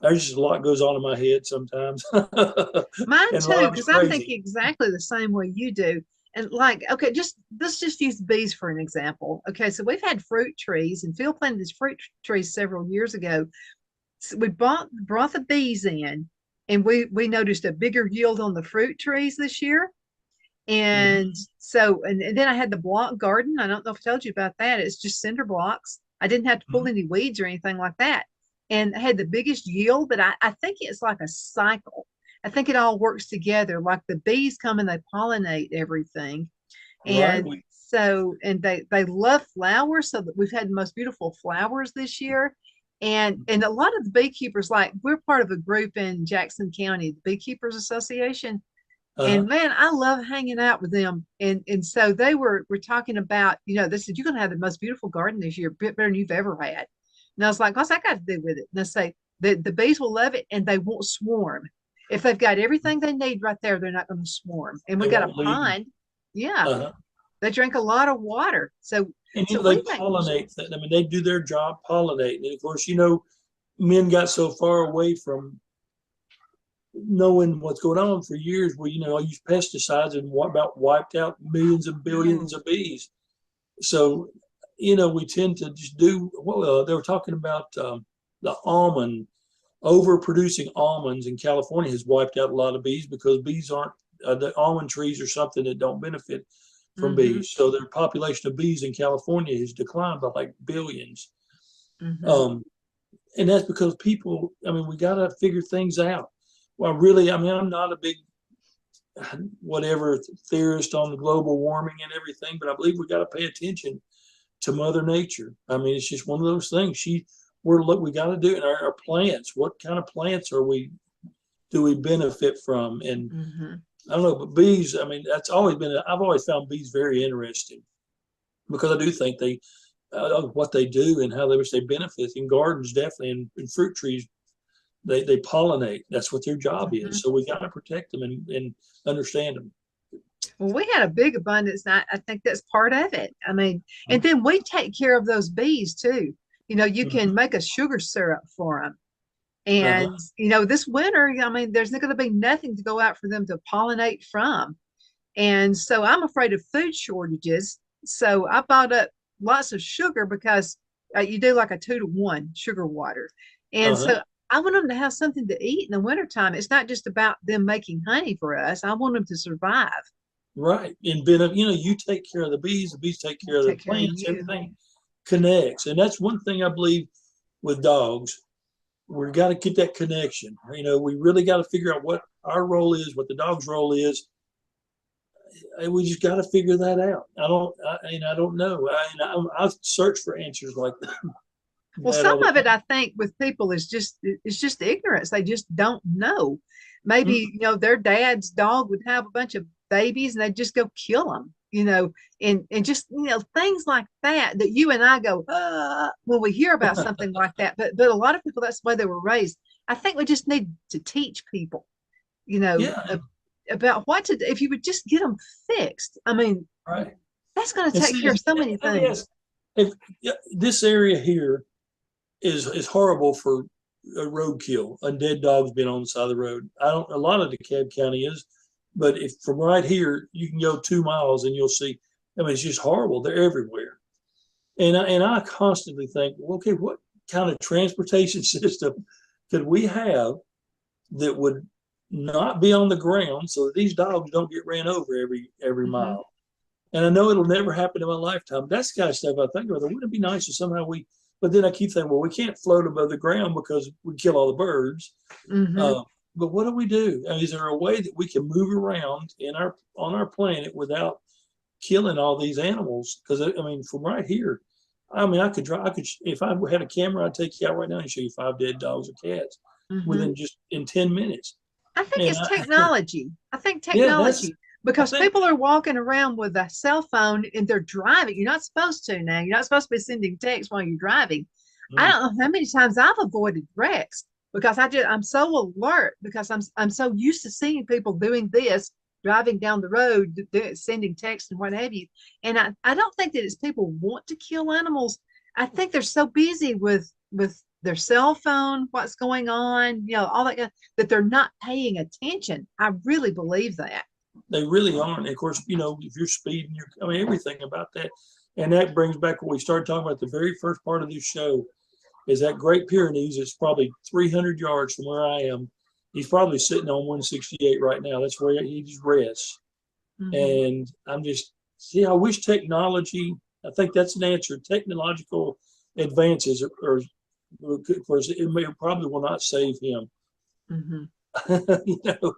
There's just a lot goes on in my head sometimes, Mine and a lot too, of it's because I think crazy. exactly the same way you do. And like, okay, let's just use bees for an example. Okay, so we've had fruit trees, and Phil planted his fruit trees several years ago. So we brought the bees in, and we noticed a bigger yield on the fruit trees this year. And Mm-hmm. so, and then I had the block garden. I don't know if I told you about that. It's just cinder blocks. I didn't have to pull Mm-hmm. any weeds or anything like that. And I had the biggest yield, but I think it's like a cycle. I think it all works together. Like the bees come and they pollinate everything. Right. And so, and they love flowers, so that we've had the most beautiful flowers this year. And a lot of the beekeepers, like we're part of a group in Jackson County, the Beekeepers Association, and Uh-huh. man, I love hanging out with them. And so they were talking about, they said, you're gonna have the most beautiful garden this year, bit better than you've ever had. And I was like, what's that got to do with it? And I say the bees will love it, and they won't swarm. If they've got everything they need right there, they're not going to swarm. And we They got a won't leave. pond. Yeah. Uh-huh. They drink a lot of water. So And so they we make pollinate. I mean, they do their job pollinating. And of course, men got so far away from knowing what's going on for years where, I use pesticides and what about wiped out millions and billions of bees. So, we tend to just do, well, they were talking about the overproducing almonds in California has wiped out a lot of bees because bees aren't, the almond trees are something that don't benefit from mm-hmm, bees. So their population of bees in California has declined by like billions. mm-hmm. Um, and that's because people, I mean, we got to figure things out. Well, really, I mean, I'm not a big whatever theorist on the global warming and everything, but I believe we got to pay attention to Mother Nature. I mean, it's just one of those things. We got to do it. Our plants. What kind of plants do we benefit from? And Mm-hmm. I don't know, but bees. I mean, I've always found bees very interesting because I do think what they do and how they benefit in gardens definitely, and in fruit trees. They pollinate. That's what their job Mm-hmm. is. So we got to protect them and understand them. Well, we had a big abundance, and I think that's part of it. I mean, and Mm-hmm. then we take care of those bees too. You can Mm-hmm. make a sugar syrup for them. Uh-huh. And, this winter, I mean, there's not going to be nothing to go out for them to pollinate from. And so I'm afraid of food shortages. So I bought up lots of sugar because you do like a 2-to-1 sugar water. And Uh-huh. so I want them to have something to eat in the wintertime. It's not just about them making honey for us. I want them to survive. Right. And you take care of the bees take care of the Take care of plants, you. everything connects. And that's one thing I believe with dogs. We've got to keep that connection. We really got to figure out what our role is, what the dog's role is. And we just got to figure that out. I don't know. I've searched for answers like Well, that all some the of it time. I think with people is just ignorance. They just don't know. Maybe, Mm-hmm. their dad's dog would have a bunch of babies and they'd just go kill them, and just, things like that you and I go, when we hear about something like that. But a lot of people, that's the way they were raised. I think we just need to teach people, you know, Yeah. about what to do. If you would just get them fixed. I mean, Right. that's going to And take see, care of so many let me things. ask if this area here is horrible for a roadkill, undead dogs being on the side of the road. I don't. A lot of DeKalb County is, but if from right here you can go 2 miles and you'll see. I mean, it's just horrible. They're everywhere, and I constantly think, well, okay, what kind of transportation system could we have that would not be on the ground so that these dogs don't get ran over every Mm-hmm. mile? And I know it'll never happen in my lifetime. That's the kind of stuff I think about. Wouldn't it be nice if somehow but then I keep thinking, well, we can't float above the ground because we kill all the birds. Mm-hmm. Uh, but what do we do? Is there a way that we can move around on our planet without killing all these animals? Because I mean, from right here, I mean, I could drive. If I had a camera, I'd take you out right now and show you 5 dead dogs or cats Mm-hmm. within just in 10 minutes. I think And it's technology. I think yeah, that's technology, I because think people are walking around with a cell phone and they're driving. You're not supposed to now. You're not supposed to be sending texts while you're driving. I mm, don't know how many times I've avoided wrecks because I'm so alert because I'm so used to seeing people doing this, driving down the road, sending texts and what have you. And I don't think that it's people want to kill animals. I think they're so busy with their cell phone, what's going on, all that they're not paying attention. I really believe that. they really aren't. And of course, if you're speeding, I mean, everything about that. And that brings back what we started talking about the very first part of this show is that Great Pyrenees is probably 300 yards from where I am. He's probably sitting on 168 right now. That's where he just rests. Mm-hmm. And I wish technology, I think that's an answer. Technological advances of course, probably will not save him. Mm-hmm. you know,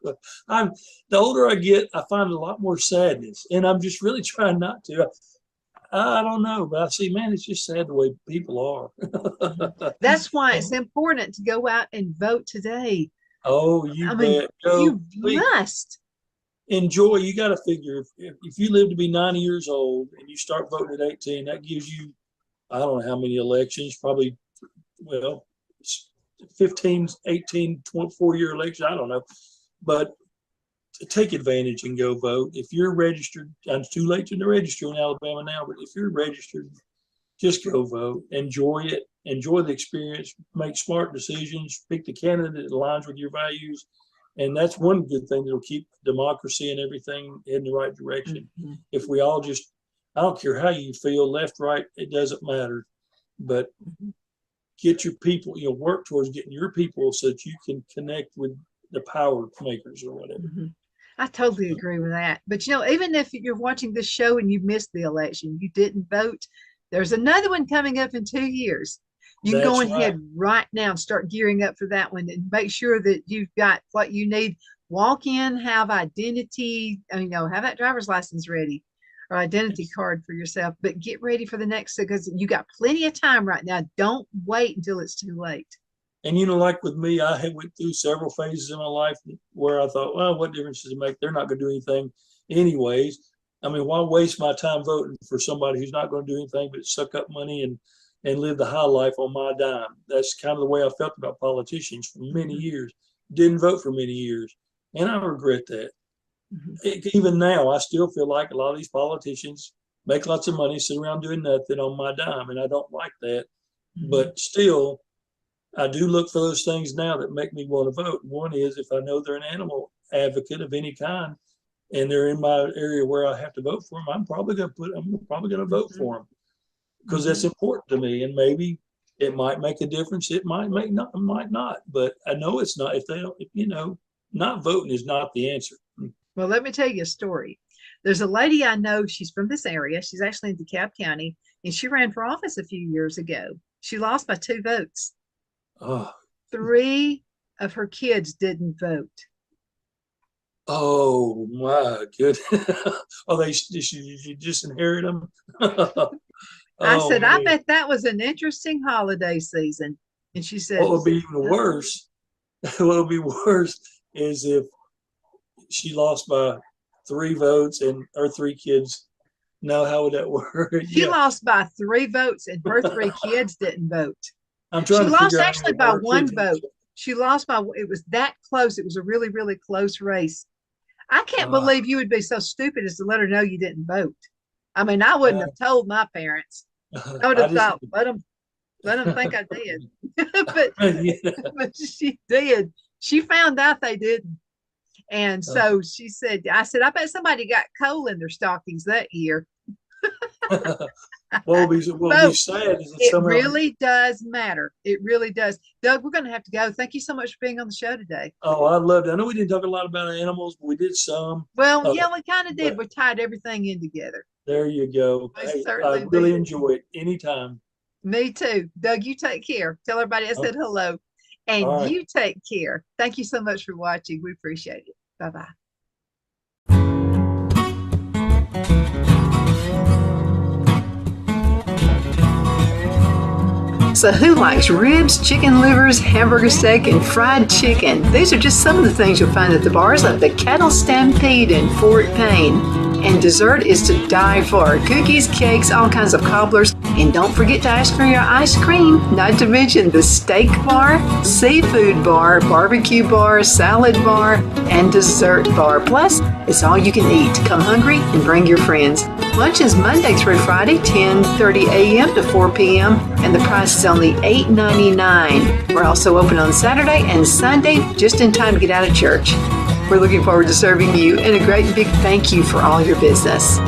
I'm the older I get, I find a lot more sadness, and I'm just really trying not to. I don't know, but I see, man, it's just sad the way people Mm-hmm. are. That's why it's And important to go out and vote today. oh, you I mean, bet, Joe. you must. Enjoy. You got to figure if you live to be 90 years old and you start voting at 18, that gives you, I don't know how many elections, probably, well, 15, 18, 24 year elections. I don't know. But take advantage and go vote. If you're registered, it's too late to register in Alabama now, but if you're registered, just go vote. Enjoy it. Enjoy the experience. Make smart decisions. Pick the candidate that aligns with your values. And that's one good thing that'll keep democracy and everything in the right direction. Mm-hmm. If we all just, I don't care how you feel, left, right, it doesn't matter. But get your people, work towards getting your people so that you can connect with the power makers or whatever. Mm-hmm. I totally agree with that. But, even if you're watching this show and you missed the election, you didn't vote, there's another one coming up in 2 years. You can go ahead right now and start gearing up for that one and make sure that you've got what you need. Walk in, have identity, have that driver's license ready or identity card for yourself, but get ready for the next, because you got plenty of time right now. Don't wait until it's too late. And, like with me, I went through several phases in my life where I thought, well, what difference does it make? They're not going to do anything anyways. I mean, why waste my time voting for somebody who's not going to do anything but suck up money and live the high life on my dime? That's kind of the way I felt about politicians for many years. Didn't vote for many years. And I regret that. Mm-hmm. Even now, I still feel like a lot of these politicians make lots of money, sit around doing nothing on my dime. And I don't like that. Mm-hmm. But still, I do look for those things now that make me want to vote. One is if I know they're an animal advocate of any kind and they're in my area where I have to vote for them, I'm probably going to vote for them because that's important to me. And maybe it might make a difference. It might not. But I know it's not. If they don't, not voting is not the answer. Well, let me tell you a story. There's a lady I know. She's from this area. She's actually in DeKalb County, and she ran for office a few years ago. She lost by 2 votes. Oh. 3 of her kids didn't vote. Oh my goodness! Oh, you just inherit them. I said, man. I bet that was an interesting holiday season. And she said, what would be even worse? What would be worse is if she lost by 3 votes and her 3 kids. No, how would that work? She lost by 3 votes and her 3 kids didn't vote. I'm trying she to lost actually by 1 vote. She lost by, it was that close. It was a really, really close race. I can't believe you would be so stupid as to let her know you didn't vote. I mean, I wouldn't have told my parents. I would have thought, let them think I did. but she did. She found out they didn't. And so she said, I said, I bet somebody got coal in their stockings that year. What will be sad is it really does matter. It really does. Doug, we're going to have to go. Thank you so much for being on the show today. Oh, I loved it. I know we didn't talk a lot about animals, but we did some. Well, yeah, we kind of did. We tied everything in together. There you go. Hey, I really enjoy it. Anytime. Me too. Doug, you take care. Tell everybody I said hello. And you take care. Thank you so much for watching. We appreciate it. Bye-bye. So who likes ribs, chicken livers, hamburger steak, and fried chicken? These are just some of the things you'll find at the bars like the Cattle Stampede in Fort Payne. And dessert is to die for. Cookies, cakes, all kinds of cobblers. And don't forget to ask for your ice cream. Not to mention the steak bar, seafood bar, barbecue bar, salad bar, and dessert bar. Plus, it's all you can eat. Come hungry and bring your friends. Lunch is Monday through Friday, 10:30 a.m. to 4 p.m. And the price is only $8.99. We're also open on Saturday and Sunday, just in time to get out of church. We're looking forward to serving you, and a great big thank you for all your business.